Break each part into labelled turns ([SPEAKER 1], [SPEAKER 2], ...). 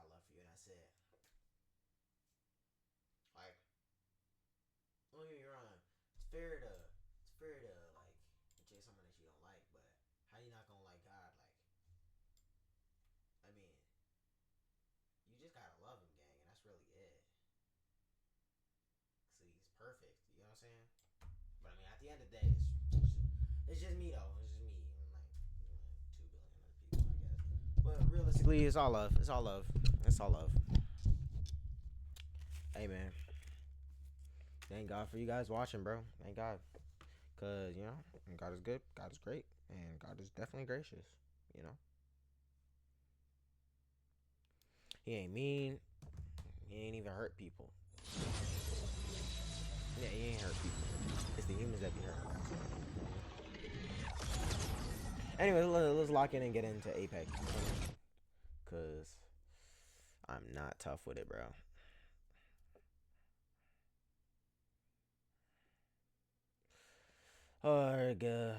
[SPEAKER 1] got love for you, and that's it. Like, don't get me wrong. It's fair to like reject someone that you don't like, but how you not gonna like God? Like, I mean, you just gotta love him, gang, and that's really it. See, he's perfect. You know what I'm saying? But I mean, at the end of the day, it's just me though. It's just me and like 2 billion other people, I guess. But realistically, it's all love. It's all love. It's all love. Hey man, thank God for you guys watching, bro. Thank God, cause you know God is good. God is great, and God is definitely gracious. You know, He ain't mean. He ain't even hurt people. Yeah, he ain't hurt people. It's the humans that be hurt. Anyway, let's lock in and get into Apex. Cause I'm not tough with it, bro. Oh, God.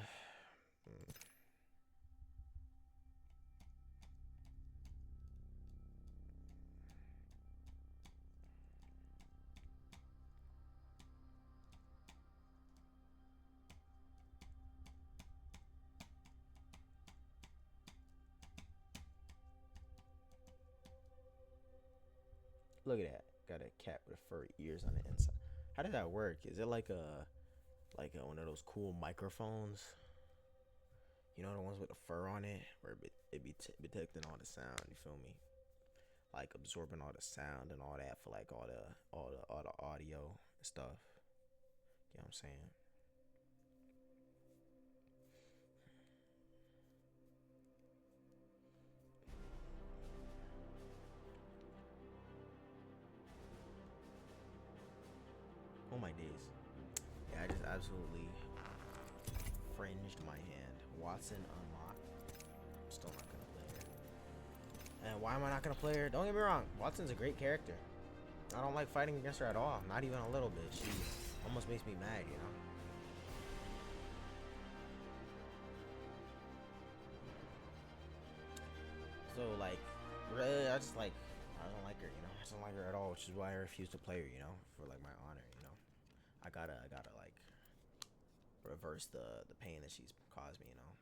[SPEAKER 1] Look at that. Got a cat with furry ears on the inside. How does that work? Is it like a one of those cool microphones? You know the ones with the fur on it, where it be detecting all the sound. You feel me? Like absorbing all the sound and all that for like all the audio stuff. You know what I'm saying? Oh my days. Yeah, I just absolutely fringed my hand. Watson unlocked. I'm still not gonna play her. And why am I not gonna play her? Don't get me wrong. Watson's a great character. I don't like fighting against her at all. Not even a little bit. She almost makes me mad, you know? So, like, really, I don't like her, you know? I just don't like her at all, which is why I refuse to play her, you know? For, like, my honor, you know? I gotta, like, reverse the pain that she's caused me, you know?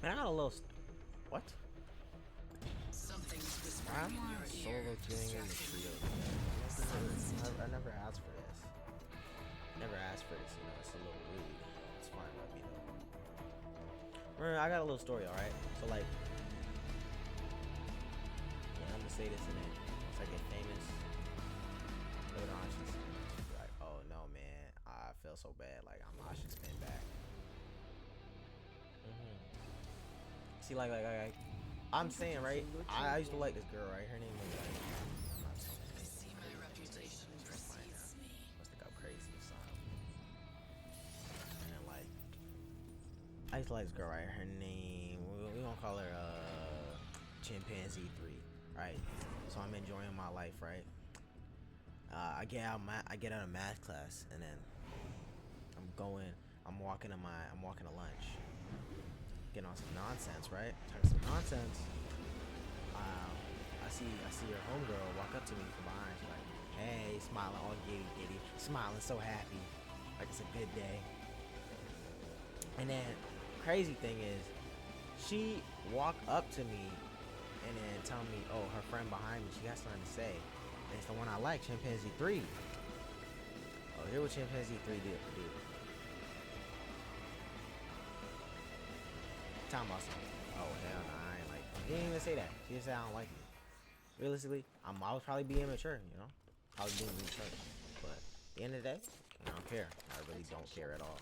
[SPEAKER 1] Man, I got a little... What? Why am I solo queuing in the trio? I never asked for this. Never asked for this, you know? It's a little rude. It's fine, let me know. Remember, I got a little story, alright? So, like... Yeah, I'm gonna say this and then once I get famous, later on she's like, oh no man, I feel so bad, like I should spin back. Mm-hmm. See, like I'm saying, right? I used to like this girl, right? Her name was like, I'm not saying her name was crazy. Must think I'm crazy or something. And then like, I used to like this girl, right? Her name, we gonna call her Chimpanzee 3, right? So I'm enjoying my life, right? I get out of math class, and then I'm walking to lunch, getting on some nonsense, right? Talking some nonsense. I see your homegirl walk up to me from behind. She's like, hey, smiling all giddy, smiling so happy, like it's a good day. And then crazy thing is, she walked up to me and then tell me, oh, her friend behind me, she got something to say. And it's the one I like, Chimpanzee 3. Oh, here what Chimpanzee 3 did. Talking about something. Oh, hell no, I ain't like. She didn't even say that. She just said I don't like you. Realistically, I was probably being immature, you know? Probably being immature. But at the end of the day, I don't care. I really don't care at all.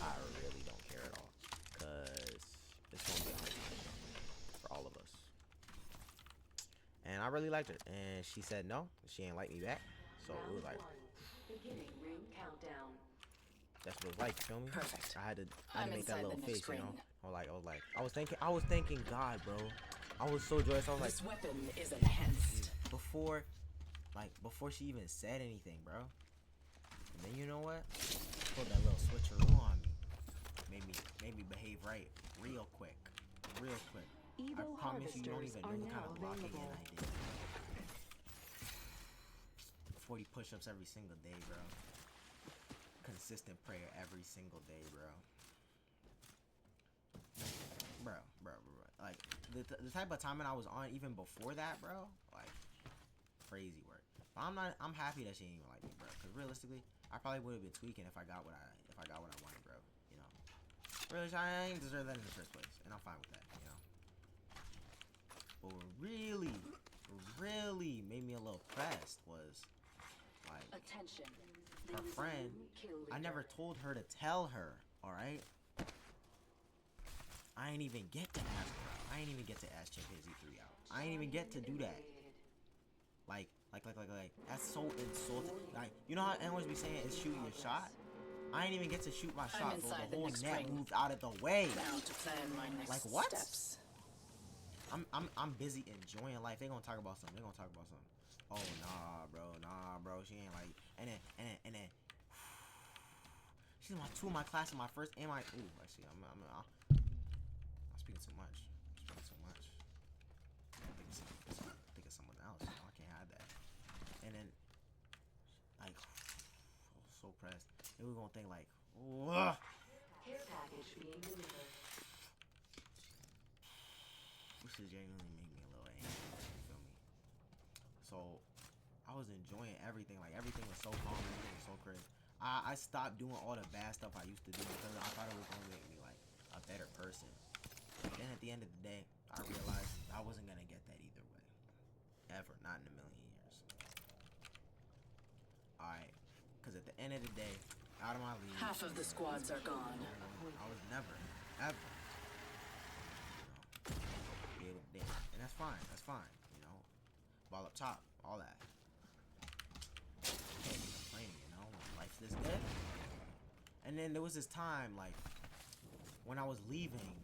[SPEAKER 1] I really don't care at all. Because it's going to be a hard time, you know, for all of us. And I really liked her. And she said no. She ain't like me back. So it was like... Beginning ring countdown. That's what it was like, you feel me?
[SPEAKER 2] Perfect.
[SPEAKER 1] I had to make that little face, you know? I was thanking God, bro. I was so joyous. I was like,
[SPEAKER 2] this weapon is enhanced.
[SPEAKER 1] Before she even said anything, bro. And then you know what? Pulled that little switcheroo on me. made me behave right real quick. Real quick. I
[SPEAKER 2] Evo
[SPEAKER 1] promise you, you don't
[SPEAKER 2] harvesters
[SPEAKER 1] even
[SPEAKER 2] are
[SPEAKER 1] know the kind
[SPEAKER 2] now
[SPEAKER 1] of blocking in
[SPEAKER 2] available.
[SPEAKER 1] I did. 40 push-ups every single day, bro. Consistent prayer every single day, bro. Bro. Like, the type of timing I was on even before that, bro, like, crazy work. But I'm happy that she ain't even like me, bro. Because realistically, I probably would have been tweaking if I got what I wanted, bro. You know, really, I ain't deserve that in the first place, and I'm fine with that, you know. But what really made me a little pressed was like
[SPEAKER 2] Attention.
[SPEAKER 1] her friend. I never told her to tell her. All right. I ain't even get to ask her out. I ain't even get to ask Chimpanzee 3 out. I ain't even get to do that. Like, that's so insulting. Like, you know how anyone be saying is shoot your shot? I ain't even get to shoot my shot, bro. The whole net moved out of the way.
[SPEAKER 2] Now to plan my next
[SPEAKER 1] Like, what?
[SPEAKER 2] steps.
[SPEAKER 1] I'm busy enjoying life. They gonna talk about something. Oh nah, bro. She ain't like. And then. She's two in my class in my first and my. Ooh, I see. I'm speaking too much. I'm thinking someone else. You know, I can't have that. And then, like, so pressed. And we're gonna think like, ugh.
[SPEAKER 2] Care package being delivered.
[SPEAKER 1] This is genuinely make me a little angry. You feel me? So, I was enjoying everything. Like, everything was so calm. Everything was so crazy. I stopped doing all the bad stuff I used to do because I thought it was gonna make me like a better person. But then at the end of the day, I realized I wasn't gonna get that either way. Ever. Not in a million years. Alright. Because at the end of the day, out of my league.
[SPEAKER 2] Half of the squads are gone.
[SPEAKER 1] I was never, ever, be able to dance. And that's fine. You know. Ball up top. All that. Can't be complaining, you know. Life's this good. And then there was this time, like, when I was leaving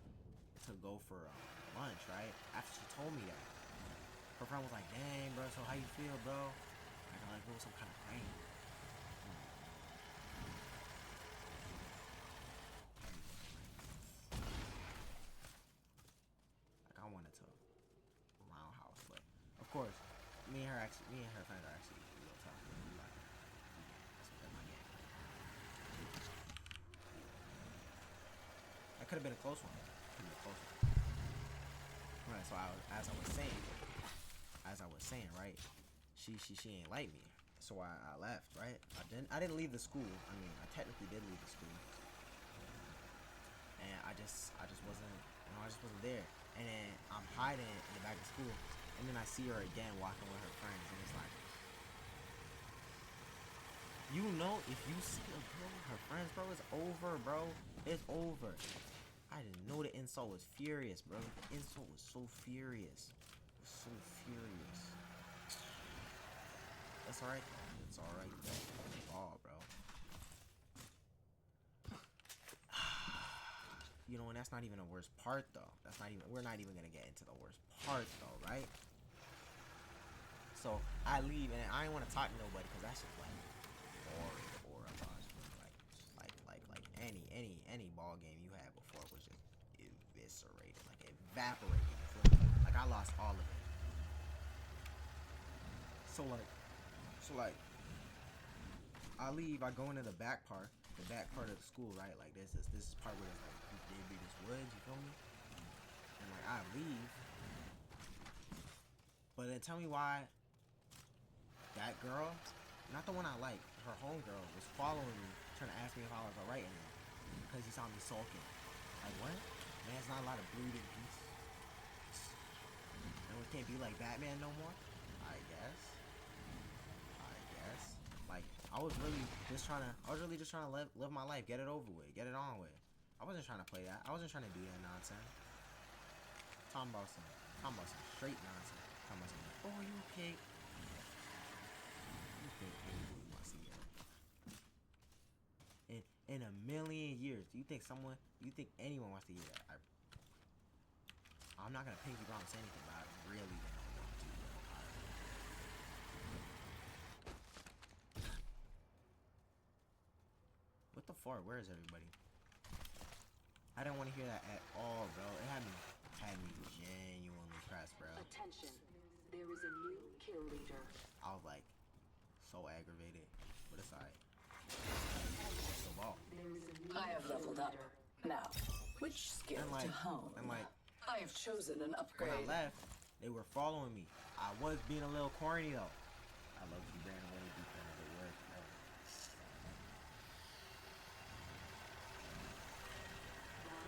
[SPEAKER 1] to go for lunch, right? After she told me that, her friend was like, "Dang, bro, so how you feel, bro?" Like it was some kind of pain. Like I wanted to roundhouse, but of course, me and her friends are actually real tough. We like that's my game. That could have been a close one. Right, so as I was saying, right? She ain't like me, so I left, right? I didn't leave the school. I mean, I technically did leave the school, and I just wasn't, you know, I just wasn't there. And then I'm hiding in the back of school, and then I see her again walking with her friends, and it's like, you know, if you see a girl with her friends, bro, it's over, bro. It's over. I didn't know the insult was furious, bro. The insult was so furious. It was so furious. That's alright, though. It's alright, though. Oh, bro. You know, and that's not even the worst part, though. We're not even gonna get into the worst part, though, right? So, I leave, and I didn't want to talk to nobody, because that's just, like, boring, like any ball game you had before was just eviscerated, like evaporated. Like I lost all of it. So like I leave, I go into the back part of the school, right? Like this is part where it's like they be this woods, you feel me? And like I leave, but then tell me why that girl, not the one I like, her homegirl, was following me, trying to ask me if I was alright in there. Because he saw me sulking. Like, what? Man's not allowed to breathe in peace. And we can't be like Batman no more? I guess. Like, I was really just trying to live my life, get it over with, get it on with. I wasn't trying to play that. I wasn't trying to do that nonsense. Talking about some straight nonsense. Talking about some, oh, you okay? You think anyone wants to hear that? In a million years, do you think anyone wants to hear that? I'm not gonna pinky promise anything, but I really don't want to. What the fuck? Where is everybody? I didn't want to hear that at all, bro. It had me genuinely pressed, bro.
[SPEAKER 2] Attention. There is a new kill leader.
[SPEAKER 1] I was like so aggravated, but it's alright. What's the ball?
[SPEAKER 2] There is a new
[SPEAKER 3] I have leveled up. Now, which skill
[SPEAKER 1] And like,
[SPEAKER 3] to hone? I have chosen an
[SPEAKER 1] when I
[SPEAKER 3] upgrade.
[SPEAKER 1] left, they were following me. I was being a little corny though. I love you, ran away because it worked, bro.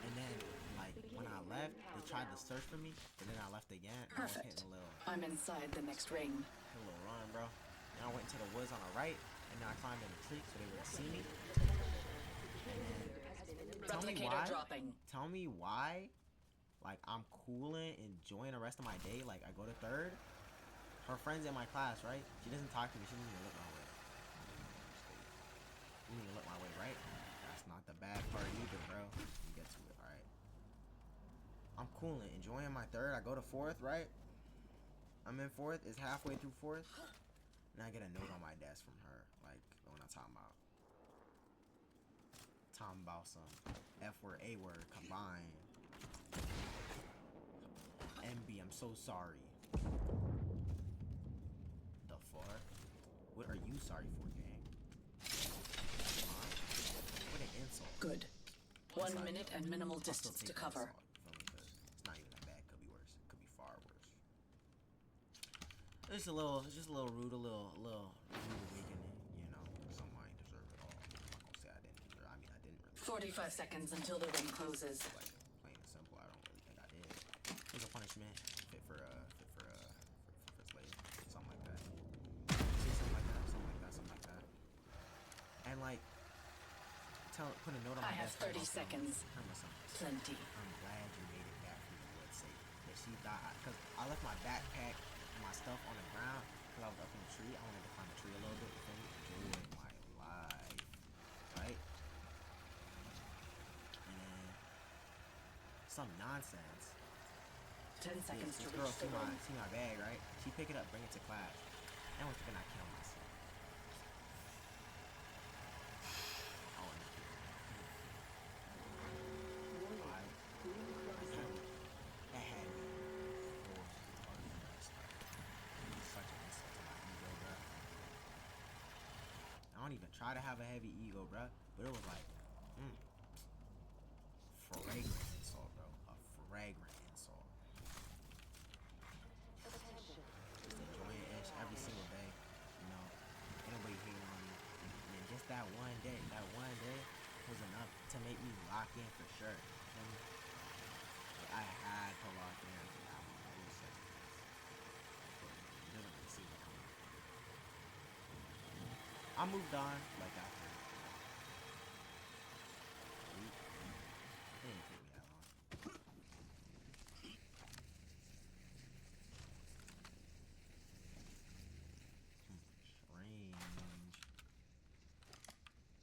[SPEAKER 1] And then, like, when I left, they tried to search for me, and then I left again. And I was
[SPEAKER 3] Perfect.
[SPEAKER 1] hitting a little
[SPEAKER 3] inside the next ring.
[SPEAKER 1] run, bro. And I went to the woods on the right, and then I climbed in a tree so they would see me. And then, tell me
[SPEAKER 3] Replicator
[SPEAKER 1] why.
[SPEAKER 3] dropping.
[SPEAKER 1] Tell me why. Like, I'm cooling, enjoying the rest of my day. Like, I go to third. Her friend's in my class, right? She doesn't talk to me. She doesn't even look my way. You need to look my way, right? That's not the bad part either, bro. You get to it, alright. I'm cooling, enjoying my third. I go to fourth, right? I'm in fourth. It's halfway through fourth. And I get a note on my desk from her. Like, the one I'm talking about. Talking about some F word, A word combined. MB, I'm so sorry. The fuck? What are you sorry for, gang? Huh? What an insult.
[SPEAKER 3] Good. 1
[SPEAKER 1] Sorry.
[SPEAKER 3] minute and minimal
[SPEAKER 1] I'll still
[SPEAKER 3] distance
[SPEAKER 1] take
[SPEAKER 3] to
[SPEAKER 1] the
[SPEAKER 3] cover.
[SPEAKER 1] insult, you feel me? 'Cause it's not even that bad. Could be worse. Could be far worse. It's just a little rude, a little rude awakening, you know. Some might deserve it all. I'm not gonna say I didn't deserve. I mean, I didn't really.
[SPEAKER 3] 45 seconds until the ring closes.
[SPEAKER 1] Like, plain and simple, I don't really think I did. It was a punishment fit for first lady, something like that. See, something like that. And like, put a note on my
[SPEAKER 3] I have
[SPEAKER 1] desk.
[SPEAKER 3] 30 seconds.
[SPEAKER 1] Tell me something.
[SPEAKER 3] Plenty.
[SPEAKER 1] I'm glad you made it back from the wood safe. That she thought, because I left my backpack and my stuff on the ground because I was up in the tree. I wanted to climb the tree a little bit. You feel me? Enjoy my life, right? And then some nonsense.
[SPEAKER 3] 10 seconds
[SPEAKER 1] This
[SPEAKER 3] to
[SPEAKER 1] girl
[SPEAKER 3] reach the ring.
[SPEAKER 1] see my bag, right? She pick it up, bring it to class. And we're thinking I kill myself. I wanna kill Why? That had me for such an insult to my ego, bro. I don't even try to have a heavy ego, bro. But it was like, fragrant insult, bro. A fragrant insult. Just enjoying Ish every single day, you know. Ain't nobody hating on me. And then just that one day was enough to make me lock in for sure. You feel me? I had to lock in. I didn't really see it coming. I moved on like after. It didn't take me that long. Strange.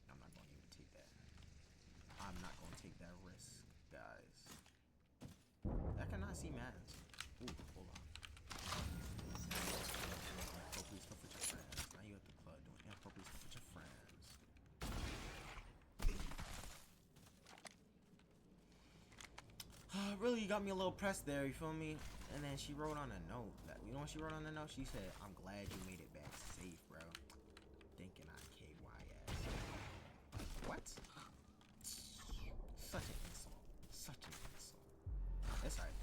[SPEAKER 1] I'm not gonna even take that. I'm not gonna take that risk, guys. I cannot see Madden. Ooh, hold on. Inappropriate stuff with your friends. Now you at the club doing inappropriate stuff with your friends. Really, you got me a little pressed there, you feel me? And then she wrote on a note that, you know what she wrote on the note? She said, I'm glad you made it back safe, bro. Thinking I KYS. What? Such an insult. Such an insult. It's alright.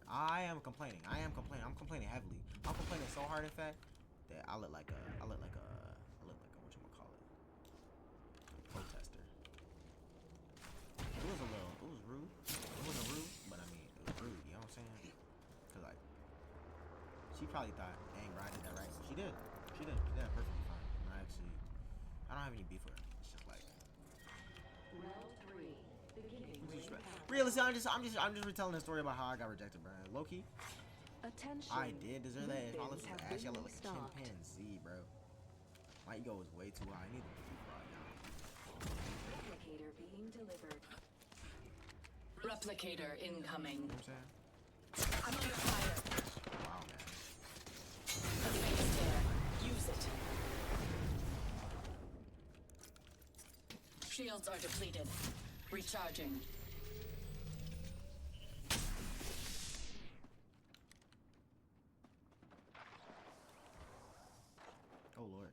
[SPEAKER 1] I am complaining. I'm complaining heavily. I'm complaining so hard, in fact, that I look like a whatchamacallit, protester. It was rude. It wasn't rude, but I mean, it was rude, you know what I'm saying? Cause like, she probably thought, dang, bro, I did that right. She did perfectly fine. I don't have any beef with her. It's just like,
[SPEAKER 2] Round 3. Beginning ring countdown.
[SPEAKER 1] realistically, I'm just retelling the story about how I got rejected, bro. Low-key,
[SPEAKER 2] Attention.
[SPEAKER 1] I did deserve that. If I
[SPEAKER 2] Weapons
[SPEAKER 1] looked
[SPEAKER 2] have
[SPEAKER 1] at Ashley, I
[SPEAKER 2] been
[SPEAKER 1] look like a
[SPEAKER 2] stocked.
[SPEAKER 1] chimpanzee, bro. My ego was way too high. I need to be brought down.
[SPEAKER 2] Replicator being delivered.
[SPEAKER 3] Replicator incoming.
[SPEAKER 1] You know what I'm saying?
[SPEAKER 3] I'm under fire.
[SPEAKER 1] Wow, man.
[SPEAKER 3] The phase there. Use it. Shield shields are depleted. Recharging.
[SPEAKER 1] Oh Lord.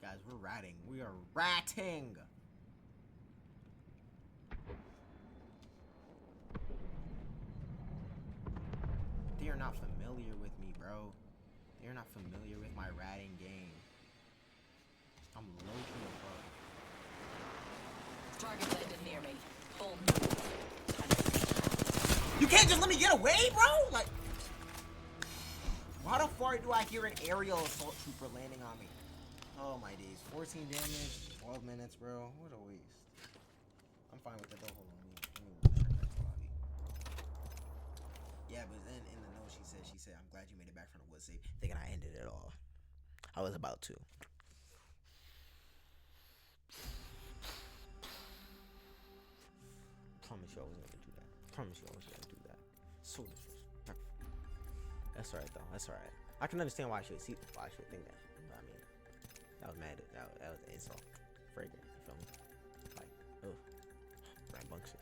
[SPEAKER 1] Guys, we're ratting. We are ratting. They are not familiar with me, bro. They are not familiar with my ratting game. I'm low-key above.
[SPEAKER 3] Target landed near me. Full move.
[SPEAKER 1] You can't just let me get away, bro? Like, how the fuck do I hear an aerial assault trooper landing on me? Oh my days. 14 damage, 12 minutes, bro. What a waste. I'm fine with that though. Hold on. Let me return back to lobby. Yeah, but then in the note she said, I'm glad you made it back from the wood safe. Thinking I ended it all. I was about to. Promise you I wasn't gonna do that. Promise you I wasn't gonna do that. So disrespectful. That's alright though. That's alright. I can understand why I should think that. But I mean, that was mad. That was an insult. Fragrant. You feel me? Like, ugh, rambunctious.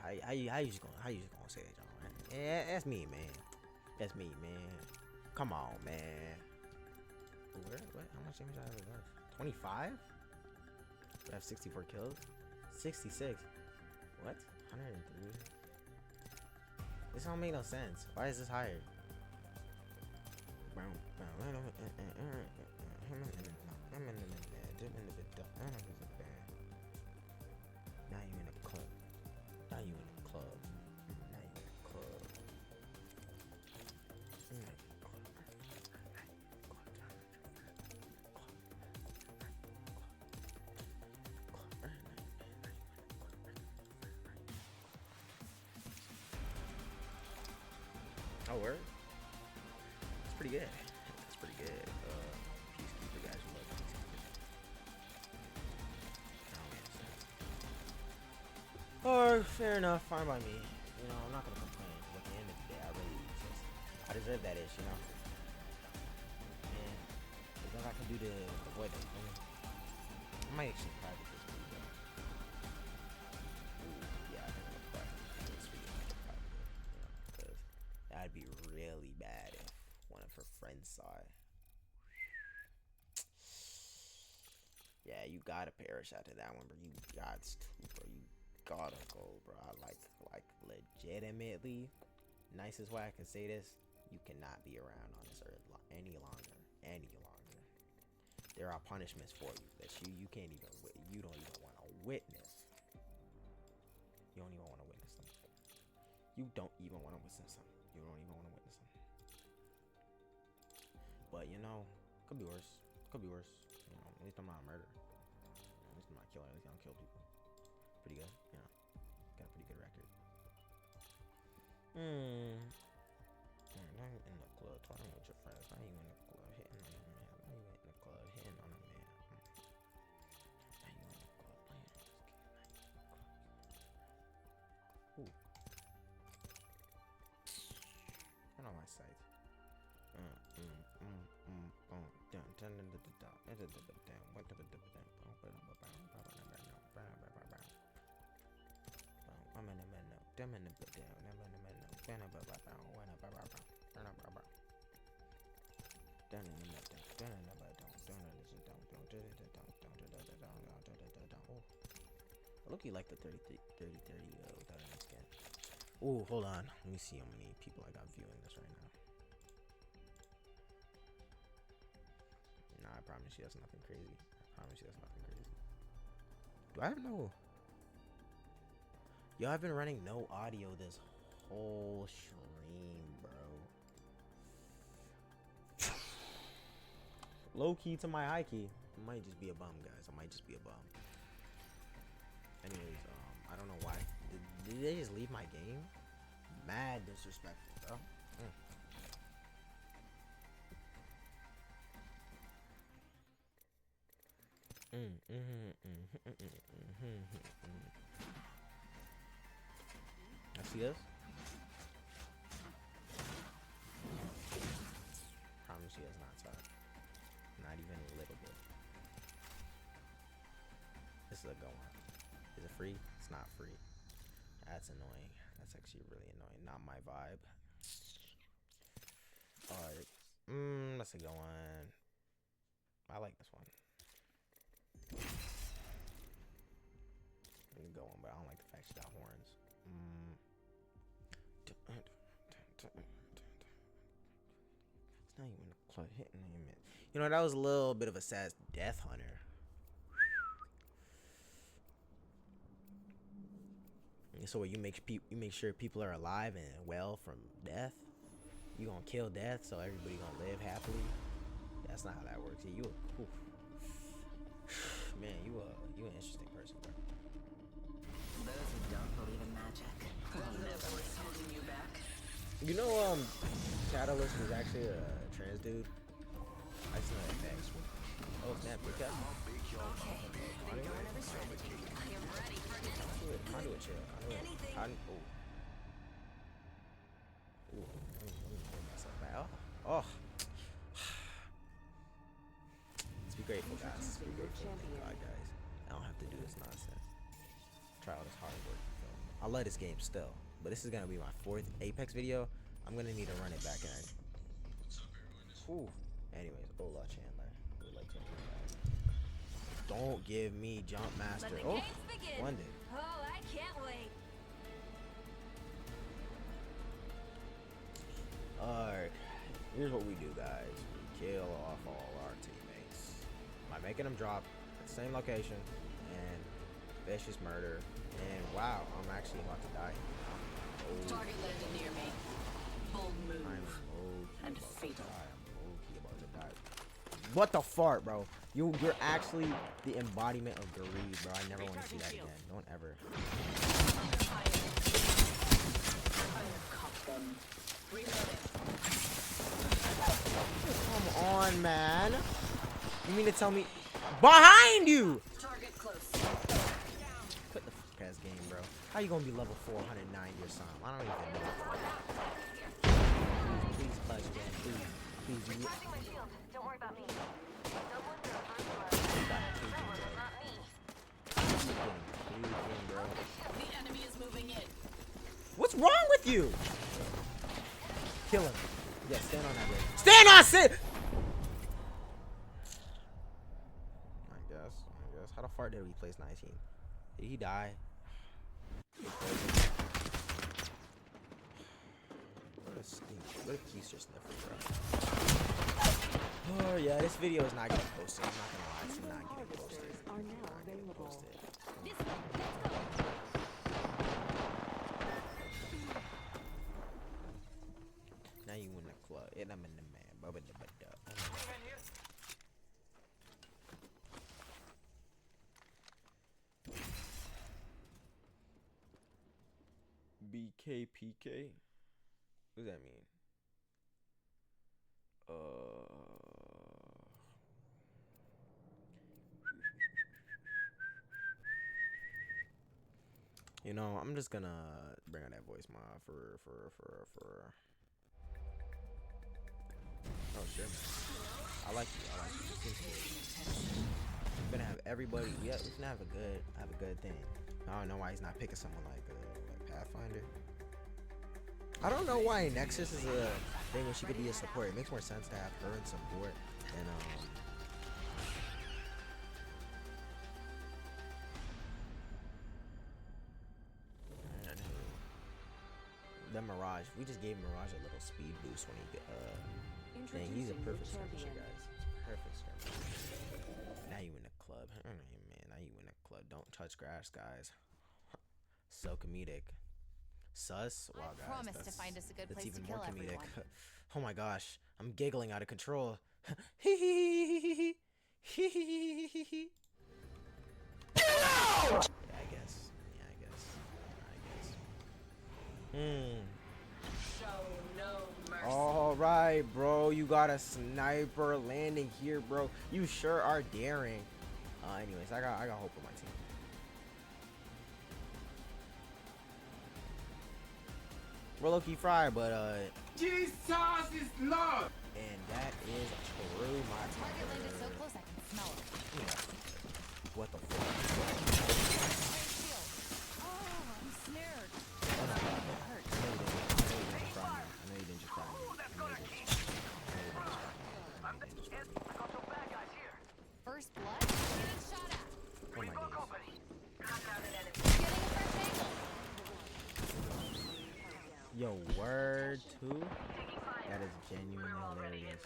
[SPEAKER 1] How you just gonna say that, John? Yeah, that's me, man. That's me, man. Come on, man. Ooh, what? How much damage I have left? 25? I have 64 kills. 66. What? 103. This don't make no sense. Why is this higher? Now you in a club. Now you in a club. Now you in a club. Oh, word? That's pretty good. That's pretty good. Peacekeeper guys, you love Peacekeeper. Oh, fair enough. Fine by me. You know, I'm not gonna complain. At the end of the day, I deserve that ish, you know. And there's nothing I can do to avoid it. I might actually private this week, though. Ooh, yeah, I think I'm gonna private this week. Because that'd be really bad if one of her friends saw it. Yeah, you gotta perish after that one, bro. You got to, bro. You gotta go, bro. Like legitimately, nicest way I can say this, you cannot be around on this earth any longer. There are punishments for you that you can't even, you don't even want to witness. You don't even want to witness them. You don't even want to witness them. You don't even want to witness them. But you know, could be worse. Could be worse. You know, at least I'm not a murderer. At least I'm not a killer. At least I don't kill people. Pretty good. You know, got a pretty good record. Now you in the club talking with your friends. Now you in the club hitting on a man. Now you in the club hitting on a man. Now you in the club playing this game. Ooh. Turn on my sights. I look like the 30 without any skin. Oh, hold on. Let me see how many people I got viewing this right now. Nah, I promise you that's nothing crazy. Do I have no... Yo, I've been running no audio this whole stream, bro. Low key to my high key. I might just be a bum, guys. I might just be a bum. Anyways, I don't know why. Did they just leave my game? Mad disrespectful, bro. I see this. Promise you it's not tough. even a little bit. This is a go on. Is it free? It's not free. That's annoying. That's actually really annoying. Not my vibe. Alright. That's a go on. I like this one. Go on, but I don't like the fact she got horns. It's not even a club hitting him. You know, that was a little bit of a sad death hunter. So you make sure people are alive and well from death. You gonna kill death so everybody gonna live happily. That's not how that works. Yeah, man, you an interesting person, bro.
[SPEAKER 3] Those who don't believe in magic will never what's holding you back.
[SPEAKER 1] You know, Catalyst was actually a trans dude. I just know that fact. Oh snap! Pick up. Conduit chill. Oh. Let's be grateful, guys. Let's be grateful. God, guys. I don't have to do this nonsense. Try all this hard work. I love this game still, but this is gonna be my 4th Apex video. I'm gonna need to run it back in. Ooh. Anyways, Ola Chandler. Would like to don't give me jump master. Oh, one day.
[SPEAKER 4] Oh, I can't wait.
[SPEAKER 1] Alright, here's what we do, guys. We kill off all our teammates by making them drop at the same location and vicious murder. And wow, I'm actually about to die.
[SPEAKER 3] Target landed near me. Bold move.
[SPEAKER 1] I'm
[SPEAKER 3] And fatal.
[SPEAKER 1] about to die. What the fart, bro? You're actually the embodiment of greed, bro. I never want to see that again. Don't ever.
[SPEAKER 3] I have caught them. Reloading.
[SPEAKER 1] Come on, man. You mean to tell me behind you?
[SPEAKER 3] Target close.
[SPEAKER 1] Quit the fuck ass game, bro. How you gonna be level 490 or something? I don't even know. Please clutch again, please. Please, you.
[SPEAKER 4] Charging my shield. Don't worry about me.
[SPEAKER 3] The enemy is moving in.
[SPEAKER 1] What's wrong with you? Kill him. Yeah, stand on that leg. Stand on sit! I guess. How the fart did we place 19? Did he die? What a stink. What a keister sniffer, bro. Oh, yeah, this video is not getting posted. I'm not gonna lie. It's not getting posted.
[SPEAKER 2] Are now available.
[SPEAKER 1] Now you in the club. And I'm in the man. Bubba da da. BKPK? What does that mean? You know, I'm just gonna bring on that voice mod for. Oh sure, man. I like you. We're gonna have everybody. Yeah, we can have a good thing. I don't know why he's not picking someone like Pathfinder. I don't know why Nexus is a thing when she could be a support. It makes more sense to have her in support than the Mirage. We just gave Mirage a little speed boost when he dang, he's a perfect skirmisher, guys. Perfect skirmisher. Now you in the club. Man, now you in the club. Don't touch grass, guys. So comedic. Sus? Wow, guys.
[SPEAKER 4] Promise to find us a good place
[SPEAKER 1] even
[SPEAKER 4] to
[SPEAKER 1] more
[SPEAKER 4] kill
[SPEAKER 1] comedic.
[SPEAKER 4] everyone.
[SPEAKER 1] Oh my gosh. I'm giggling out of control. Hee hee hee hee hee hee hee. Yeah, I guess.
[SPEAKER 3] Show no mercy.
[SPEAKER 1] All right, bro. You got a sniper landing here, bro. You sure are daring. Anyways, I got hope for my team. We're low-key fried, but
[SPEAKER 5] Jesus is Lord.
[SPEAKER 1] And that is true, my
[SPEAKER 4] Target landed so
[SPEAKER 1] time.
[SPEAKER 4] close I can smell it.
[SPEAKER 1] What the fuck?
[SPEAKER 4] Fire shield. Oh, I'm snared.
[SPEAKER 1] Oh my god.
[SPEAKER 4] It hurt.
[SPEAKER 1] I know you didn't just try me. I know you didn't just try me.
[SPEAKER 4] First blood? Getting shot at.
[SPEAKER 1] Oh my days.
[SPEAKER 4] Getting a fresh angle.
[SPEAKER 1] Yo, word two? That is genuinely hilarious.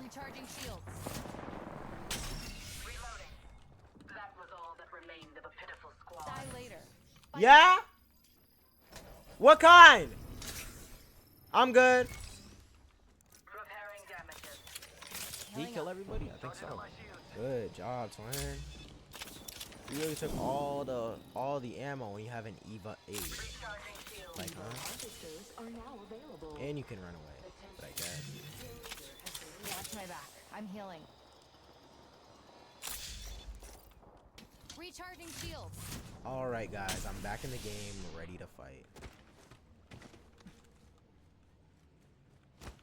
[SPEAKER 4] Recharging shields.
[SPEAKER 3] That was all that remained of a pitiful squad.
[SPEAKER 4] Die later. Bye.
[SPEAKER 1] Yeah? What kind? I'm good.
[SPEAKER 3] Repairing damages.
[SPEAKER 1] Did he
[SPEAKER 4] Healing
[SPEAKER 1] kill
[SPEAKER 4] up.
[SPEAKER 1] everybody? I think so. Good job, twin. You really took all the ammo and you have an EVA 8.
[SPEAKER 3] Recharging shield.
[SPEAKER 1] Like, huh?
[SPEAKER 2] Officers are now available.
[SPEAKER 1] And you can run away. But I guess.
[SPEAKER 4] Watch my back. I'm healing. Recharging shields.
[SPEAKER 1] Alright, guys. I'm back in the game, ready to fight.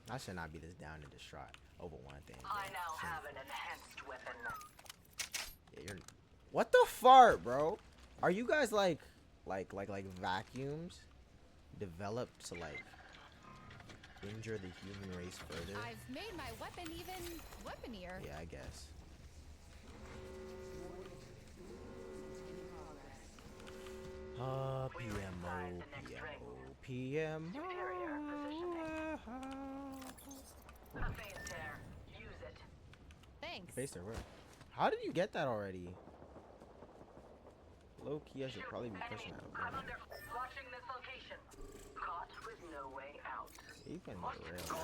[SPEAKER 1] I should not be this down and distraught over one thing.
[SPEAKER 3] I now have an enhanced weapon.
[SPEAKER 1] Yeah, you're... What the fart, bro? Are you guys like vacuums developed to like injure the human race further?
[SPEAKER 4] I've made my weapon even weaponier.
[SPEAKER 1] Yeah, I guess. PMO.
[SPEAKER 3] A phase tear. Use it.
[SPEAKER 4] Thanks.
[SPEAKER 1] Face there, where? How did you get that already? Low key, I should probably be pushing that.
[SPEAKER 3] I'm under. Watching this location. Caught with no way out.
[SPEAKER 1] You can get real, bro.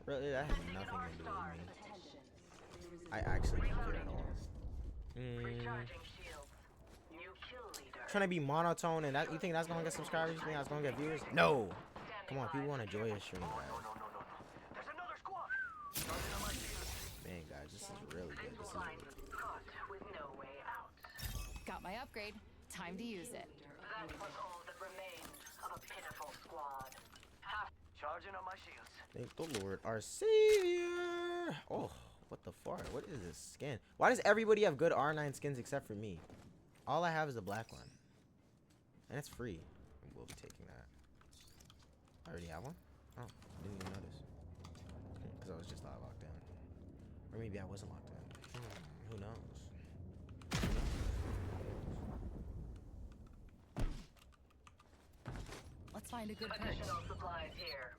[SPEAKER 1] Really, that has nothing to do with me. I actually don't care at all.
[SPEAKER 3] Recharging shields. New kill leader.
[SPEAKER 1] Trying to be monotone and that, you think that's gonna get subscribers? You think that's gonna get viewers? No! Come on, people wanna enjoy your stream, guys.
[SPEAKER 3] There's another squad.
[SPEAKER 1] Man, guys, this is really good. This is
[SPEAKER 3] Line. Caught with no way out.
[SPEAKER 4] Got my upgrade. Time to use it.
[SPEAKER 3] That was all that remained of a pitiful squad. Half charging on my shields.
[SPEAKER 1] thank the Lord, our Savior. Oh, what the fuck? What is this skin? Why does everybody have good R9 skins except for me? All I have is the black one, and it's free. We'll be taking that. I already have one. Oh, didn't even notice. Because I was just not locked in, or maybe I wasn't locked in. Who knows? Who knows?
[SPEAKER 4] Let's find a good perch.
[SPEAKER 3] Additional supplies here.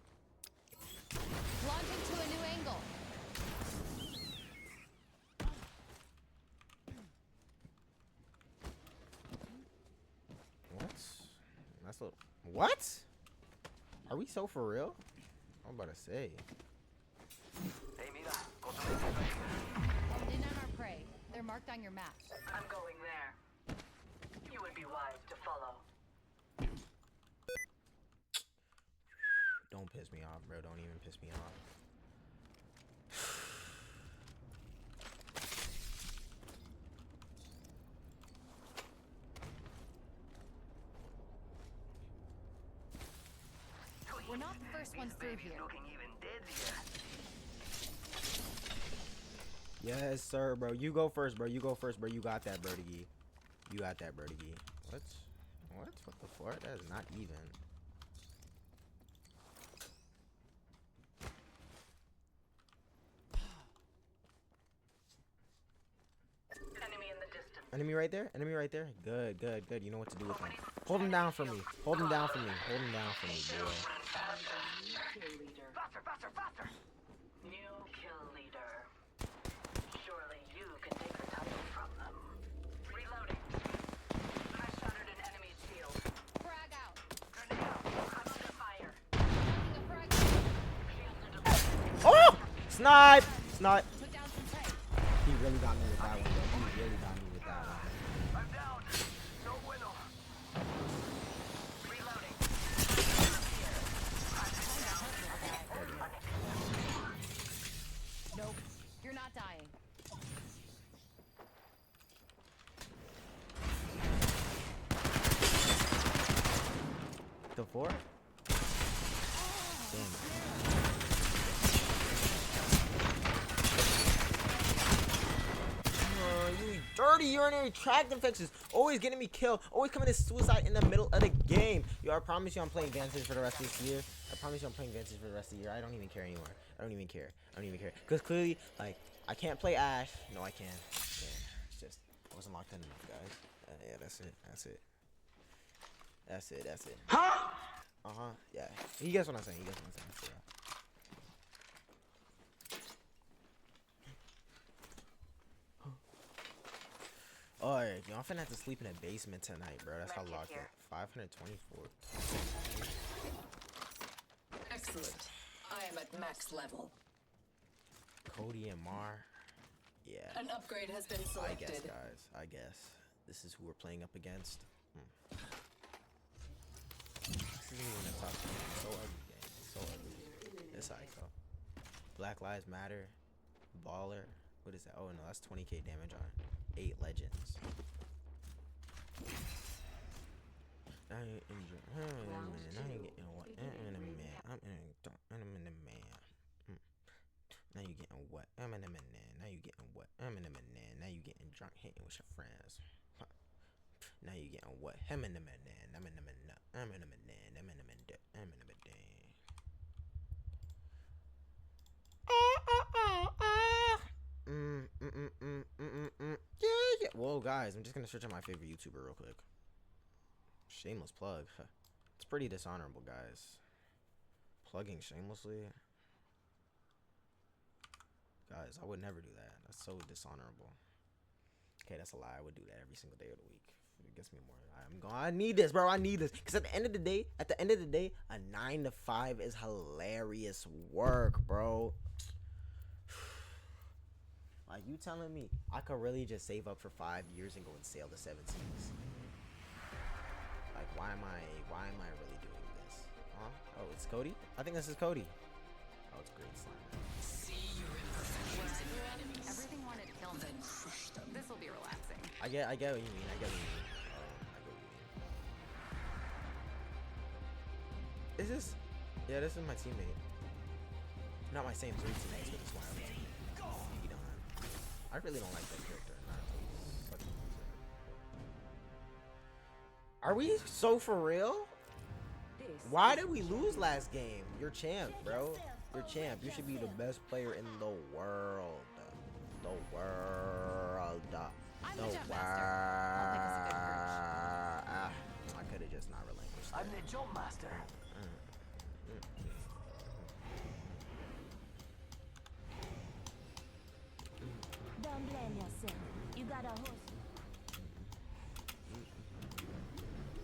[SPEAKER 4] Launching to a new angle.
[SPEAKER 1] What? That's a what? Are we so for real? I'm about to say.
[SPEAKER 4] Honed in on our prey. They're marked on your map.
[SPEAKER 3] I'm going there. You would be wise to follow.
[SPEAKER 1] Don't piss me off, bro. Don't even piss me off.
[SPEAKER 4] We're not the first ones through here.
[SPEAKER 3] Looking even deadlier.
[SPEAKER 1] Yes, sir, bro. You go first, bro. You go first, bro. You got that, Birdie. You got that, Birdie. What? What? What the fuck? That is not even.
[SPEAKER 3] Enemy in the distance.
[SPEAKER 1] Enemy right there? Enemy right there? Good, good, good. You know what to do with him. Hold him down for me. Hold him down for me. Hold him down for me, boy.
[SPEAKER 2] Kill leader.
[SPEAKER 3] Faster, faster, faster! New kill leader. Surely you can take the title from them. Reloading. I shattered an enemy's shield.
[SPEAKER 4] Frag out.
[SPEAKER 3] Grenade out. I'm under fire.
[SPEAKER 4] Taking a frag.
[SPEAKER 3] Shields are deployed.
[SPEAKER 1] Oh! Snipe! Snipe!
[SPEAKER 4] Took down some prey.
[SPEAKER 1] He really got me with that one, bro. He really got me with that one.
[SPEAKER 3] I'm down. No bueno. Reloading.
[SPEAKER 4] Nope. You're not dying.
[SPEAKER 1] The 4? Damn. You dirty urinary tract infections. Always getting me killed. Always coming to suicide in the middle of the game. Yo, I promise you I'm playing Vantage for the rest of this year. I promise you I'm playing Vantage for the rest of the year. I don't even care anymore. I don't even care. I don't even care. Because clearly, like, I can't play Ash. No, I can. Yeah, it's just, I wasn't locked in enough, guys. Yeah, that's it. That's it. That's it. That's it. Huh? Uh-huh. Yeah. You guess what I'm saying. You guess what I'm saying. Yeah. Alright, yo, I'm finna have to sleep in a basement tonight, bro. That's how locked it. 524.
[SPEAKER 3] Excellent. I am at max level.
[SPEAKER 1] Cody and Mar. Yeah.
[SPEAKER 3] An upgrade has been
[SPEAKER 1] I
[SPEAKER 3] selected.
[SPEAKER 1] guess, guys. I guess. This is who we're playing up against. This isn't even a top game. It's so ugly, game. It's so ugly. This ISO. Black Lives Matter. Baller. What is that? Oh, no. That's 20k damage on 8 legends. Now you're injured. Now you're getting what? I'm in a man. I'm in a man. Now you getting what? I'm in a man. Now you getting what? I'm in a man. Now you getting drunk, hitting with your friends. Now you getting what? I'm in a man. I'm in a man. I'm in a man. I'm in a man. I'm in a man. Yeah. Whoa, guys, I'm just gonna search on my favorite YouTuber real quick. Shameless plug. It's pretty dishonorable, guys. Plugging shamelessly. Guys, I would never do that. That's so dishonorable. Okay, that's a lie. I would do that every single day of the week. It gets me more. I need this, bro. I need this. Because at the end of the day, a 9 to 5 is hilarious work, bro. Like, you telling me I could really just save up for 5 years and go and sail the 7 seas? Like, why am I really doing this? Huh? Oh, it's Cody? I think this is Cody. Oh, it's great slime.
[SPEAKER 4] Everything wanted to kill me. This will be relaxing.
[SPEAKER 1] I get what you mean. I get what you mean. Is this? Yeah, this is my teammate. Not my same 3 teammates, but this one. I really don't like that character. Are we so for real? Why did we lose last game? You're champ, bro. You're champ. You should be the best player in the world. The world.
[SPEAKER 4] I'm
[SPEAKER 1] The
[SPEAKER 4] the
[SPEAKER 1] world.
[SPEAKER 4] jump master. I'll pick us a good perch.
[SPEAKER 1] I could have just not relinquished
[SPEAKER 5] I'm
[SPEAKER 1] that.
[SPEAKER 5] the jump master.
[SPEAKER 6] Don't blame yourself. You got a horse.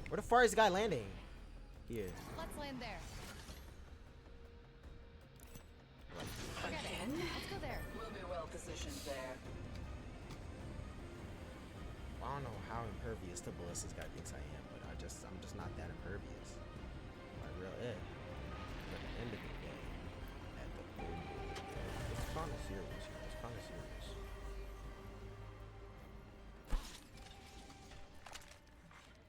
[SPEAKER 1] Where the far is the guy landing? Here.
[SPEAKER 4] Let's land there. Forget it. Let's go there.
[SPEAKER 3] We'll be well positioned there.
[SPEAKER 1] I don't know how impervious to ballistic guy thinks I am, but I'm just not that impervious. Like real it. At the end of the day, it's kind of serious. It's kind of serious.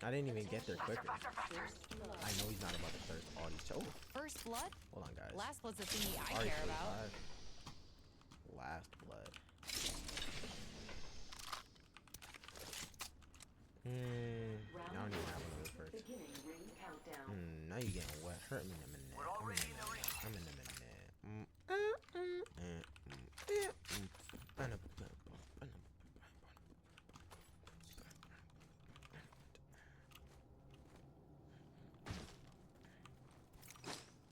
[SPEAKER 1] I didn't even get there quicker. I know he's not about to thirst all these. Oh,
[SPEAKER 4] First blood?
[SPEAKER 1] hold on, guys.
[SPEAKER 4] Last blood's the thingy I
[SPEAKER 1] Already
[SPEAKER 4] care about.
[SPEAKER 1] 45. Last blood. I don't even have one of those perks.
[SPEAKER 2] Beginning ring countdown.
[SPEAKER 1] Now you getting wet. Hurt me in a minute.
[SPEAKER 5] We're already in the ring.
[SPEAKER 1] I'm in a minute.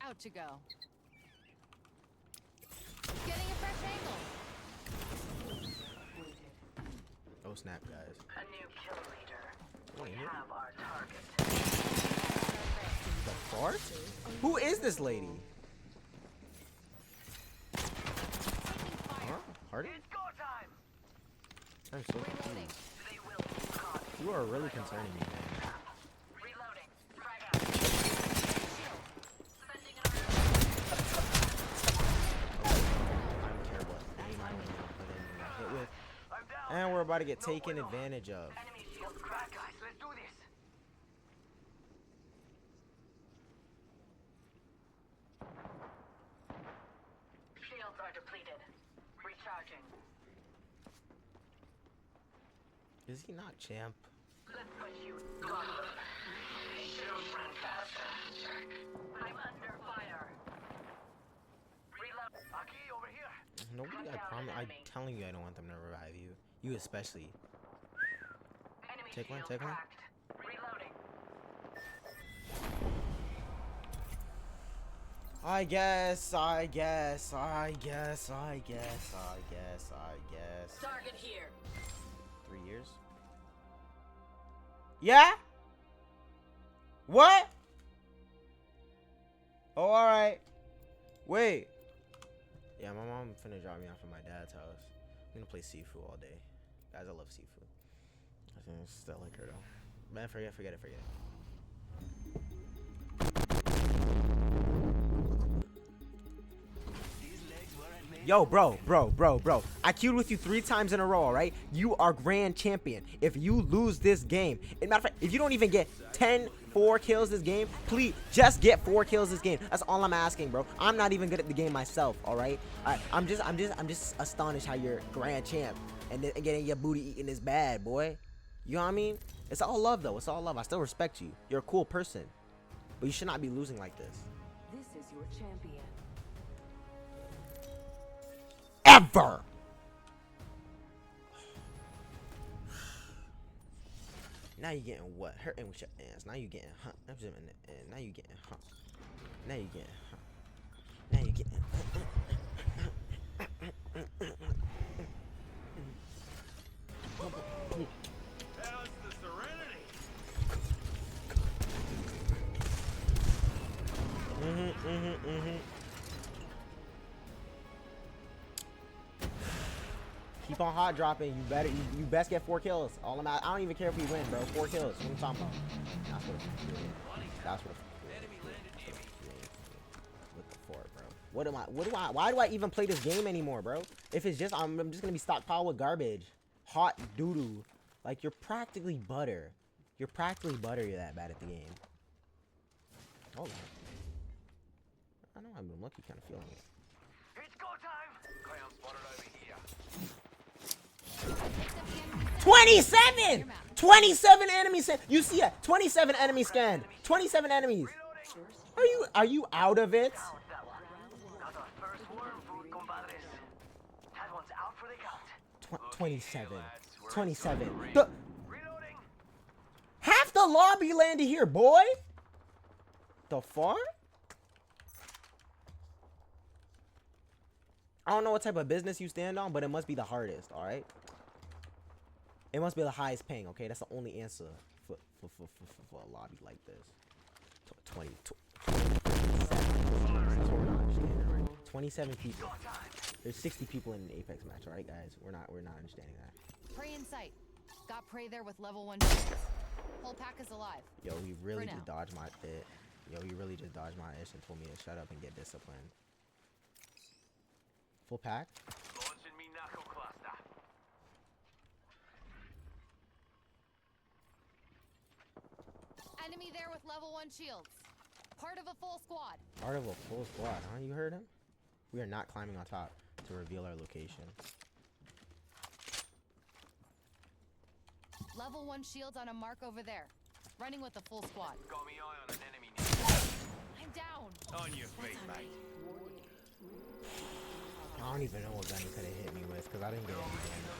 [SPEAKER 4] Out you go. Getting a fresh angle.
[SPEAKER 1] Oh snap, guys.
[SPEAKER 3] A new kill leader.
[SPEAKER 1] Oh,
[SPEAKER 3] We
[SPEAKER 1] yeah.
[SPEAKER 3] have our target.
[SPEAKER 1] The fart? Who is this lady? Huh? Hardy?
[SPEAKER 5] It's go time.
[SPEAKER 1] I'm so
[SPEAKER 4] Reloading.
[SPEAKER 1] confused.
[SPEAKER 3] They will be caught.
[SPEAKER 1] You are really concerning me, man.
[SPEAKER 3] Reloading. Frag out. Sending an
[SPEAKER 1] I don't care what name I got hit with.
[SPEAKER 5] I'm down.
[SPEAKER 1] And we're about to get taken advantage of.
[SPEAKER 3] enemy shield
[SPEAKER 5] Back,
[SPEAKER 3] cracked.
[SPEAKER 5] guys. Let's do this.
[SPEAKER 1] Is he not champ?
[SPEAKER 3] Let's push you. Should run faster. I'm under fire. Reload. Aki, over here.
[SPEAKER 1] Nobody, I promise. I'm telling you, I don't want them to revive you. You especially.
[SPEAKER 3] Enemy
[SPEAKER 1] Take one,
[SPEAKER 3] shield
[SPEAKER 1] take one.
[SPEAKER 3] cracked. Reloading.
[SPEAKER 1] I guess.
[SPEAKER 3] Target here.
[SPEAKER 1] 3 years? Yeah? What? Oh, alright. Wait. Yeah, my mom finna drop me off at my dad's house. I'm gonna play Sifu all day. Guys, I love Sifu. I think it's still like her though. Man, forget it. Yo, bro. I queued with you 3 times in a row, alright? You are grand champion. If you lose this game, matter of fact, if you don't even get 4 kills this game, please just get 4 kills this game. That's all I'm asking, bro. I'm not even good at the game myself, alright? I'm just astonished how you're grand champ and then getting your booty eaten is bad, boy. You know what I mean? It's all love though. It's all love. I still respect you. You're a cool person, but you should not be losing like this.
[SPEAKER 2] This is your champion.
[SPEAKER 1] Ever. Now you getting what? Hurting with your ass. Now you getting huh. Now you getting huh. Now you getting huh. Now you getting
[SPEAKER 5] How's the serenity?
[SPEAKER 1] Keep on hot dropping. You best get 4 kills. All I'm at, I don't even care if we win, bro. 4 kills. What are you talking about? That's what with the fort, bro. Why do I even play this game anymore, bro? If it's just I'm just gonna be stockpiled with garbage. Hot doo-doo. Like you're practically butter. You're that bad at the game. Hold on. I know I've been lucky kind of feeling it.
[SPEAKER 5] It's go time. Clown spotted over here.
[SPEAKER 1] 27! 27 enemies. You see it? 27 enemies scanned. 27 enemies. Are you out of it?
[SPEAKER 5] Got our first worm food, compadres. That one's out for the count.
[SPEAKER 1] 27. 27.
[SPEAKER 5] Reloading.
[SPEAKER 1] Half the lobby landed here, boy. The fuck? I don't know what type of business you stand on, but it must be the hardest, alright? It must be the highest paying, okay? That's the only answer for a lobby like this. 27 people. There's 60 people in an Apex match, alright, guys? We're not understanding that.
[SPEAKER 4] Prey in sight. Got prey there with level 1 shields. Whole pack is alive.
[SPEAKER 1] Yo, he really
[SPEAKER 4] For
[SPEAKER 1] just
[SPEAKER 4] now.
[SPEAKER 1] dodged my bit. Yo, he really just dodged my ish and told me to shut up and get disciplined. Full pack?
[SPEAKER 5] Launching me knuckle cluster.
[SPEAKER 4] Enemy there with level 1 shields. Part of a full squad.
[SPEAKER 1] Part of a full squad, huh? You heard him? We are not climbing on top to reveal our location.
[SPEAKER 4] Level 1 shields on a mark over there. Running with the full squad.
[SPEAKER 5] Got me eye on an enemy near.
[SPEAKER 4] I'm down.
[SPEAKER 5] On your feet, mate.
[SPEAKER 1] I don't even know what gun he could have hit me with because I didn't get any damage.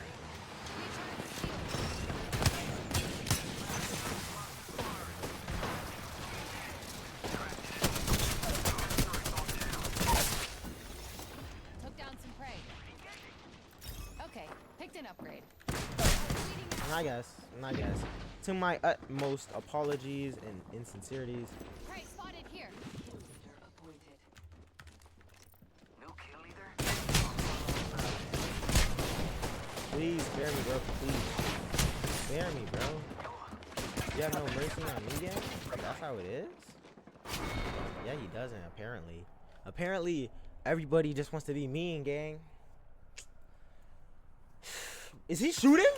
[SPEAKER 4] Took down some prey. Okay, picked an upgrade.
[SPEAKER 1] I guess. To my utmost apologies and insincerities.
[SPEAKER 4] Prey spotted here.
[SPEAKER 2] Appointed.
[SPEAKER 5] New kill leader.
[SPEAKER 1] Please spare me, bro. Please. Spare me, bro. You have no mercy on me, gang? That's how it is? Yeah, he doesn't, apparently. Apparently, everybody just wants to be mean, gang. Is he shooting?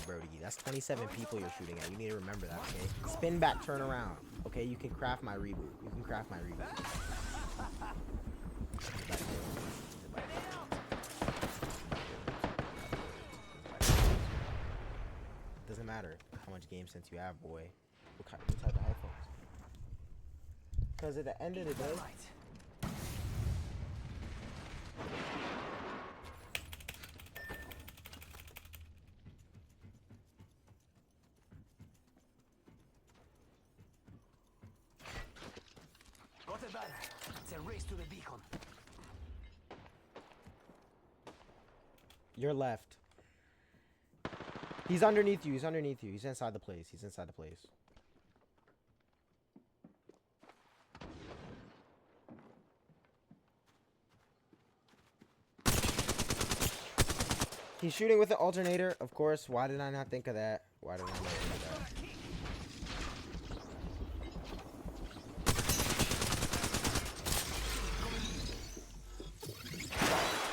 [SPEAKER 1] Brodigi. That's 27 people you're shooting at. You need to remember that, okay? Spin back, turn around. Okay, you can craft my reboot. much game sense you have, boy. What type of headphones? Because at the end of the day,
[SPEAKER 5] Got a banner. It's a race to the beacon.
[SPEAKER 1] you're left. He's underneath you. He's underneath you. He's inside the place. He's inside the place. He's shooting with an alternator, of course. Why did I not think of that? Why did I not think of that?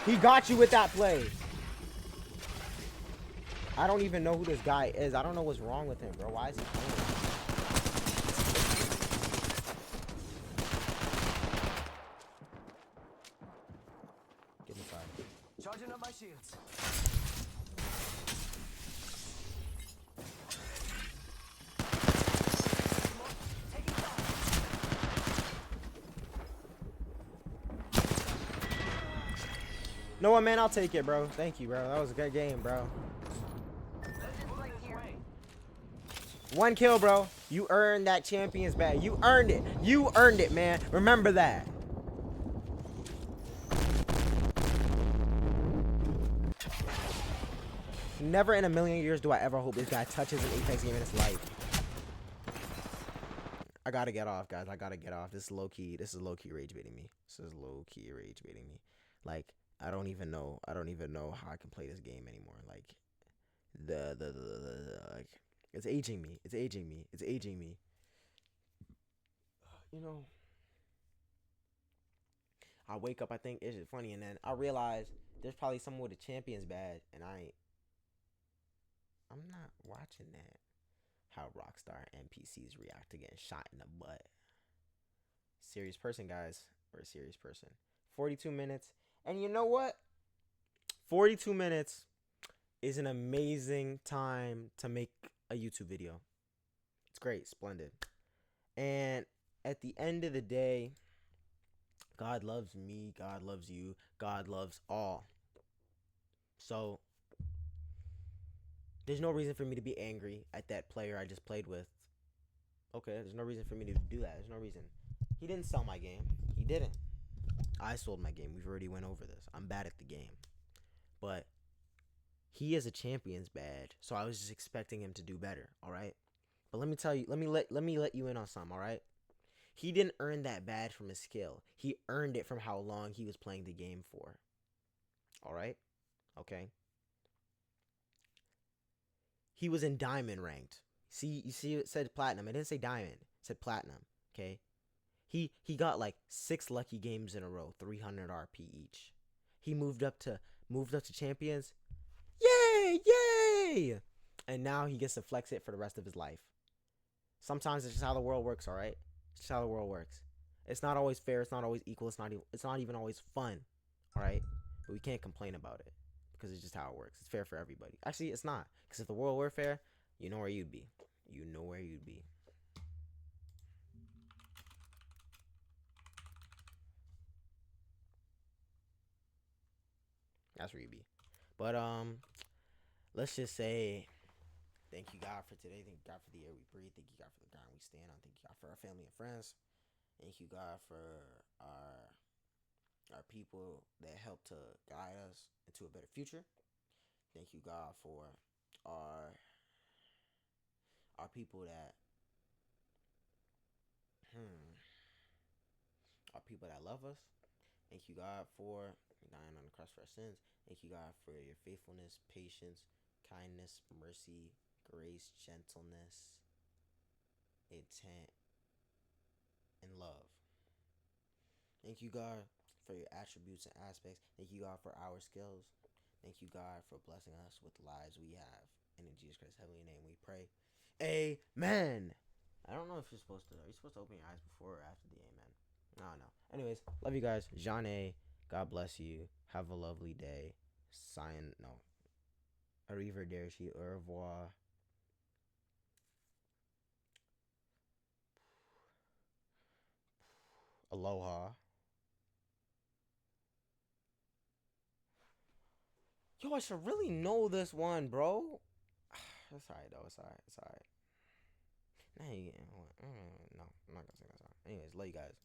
[SPEAKER 1] He got you with that play. I don't even know who this guy is. I don't know what's wrong with him, bro. Why is he playing? Get inside.
[SPEAKER 5] Charging up my shields.
[SPEAKER 1] No, man, I'll take it, bro. Thank you, bro. That was a good game, bro. One kill, bro. You earned that champion's badge. You earned it. You earned it, man. Remember that. Never in a million years do I ever hope this guy touches an Apex game in his life. I gotta get off, guys. I gotta get off. This is low-key. This is low-key rage baiting me. This is low-key rage baiting me. Like, I don't even know how I can play this game anymore. Like, like, it's aging me. It's aging me. It's aging me. You know, I wake up, I think it's funny, and then I realize there's probably someone with a champion's badge, and I'm not watching that. How Rockstar NPCs react to getting shot in the butt. Serious person, guys. We're a serious person. 42 minutes. And you know what? 42 minutes is an amazing time to make a YouTube video. It's great. Splendid. And at the end of the day, God loves me. God loves you. God loves all. So there's no reason for me to be angry at that player I just played with. Okay, there's no reason for me to do that. There's no reason. He didn't sell my game. He didn't. I sold my game. We've already went over this. I'm bad at the game. But he is a champion's badge, so I was just expecting him to do better, all right? But let me tell you, let me let you in on something, all right? He didn't earn that badge from his skill. He earned it from how long he was playing the game for. All right? Okay. He was in diamond ranked. See, you see it said platinum. It didn't say diamond. It said platinum. Okay. He got like 6 lucky games in a row, 300 RP each. He moved up to champions. Yay! Yay! And now he gets to flex it for the rest of his life. Sometimes it's just how the world works, all right? It's just how the world works. It's not always fair, it's not always equal, it's not even always fun. All right? But we can't complain about it. Because it's just how it works. It's fair for everybody. Actually, it's not. Because if the world were fair, you know where you'd be. You know where you'd be. That's where you'd be. But, let's just say, thank you, God, for today. Thank you, God, for the air we breathe. Thank you, God, for the ground we stand on. Thank you, God, for our family and friends. Thank you, God, for our people that help to guide us into a better future. Thank you, God, for our people that love us. Thank you, God, for dying on the cross for our sins. Thank you, God, for your faithfulness, patience, kindness, mercy, grace, gentleness, intent, and love. Thank you, God, for your attributes and aspects. Thank you, God, for our skills. Thank you, God, for blessing us with the lives we have. And in Jesus Christ's heavenly name we pray. Amen. I don't know if are you supposed to open your eyes before or after the amen? I don't know. Anyways, love you guys. Jean A. God bless you. Have a lovely day. Arrivederci, au revoir. Aloha. Yo, I should really know this one, bro. It's alright though. It's alright. It's alright. Now you getting what? No, I'm not gonna say that's alright. Anyways, love you guys.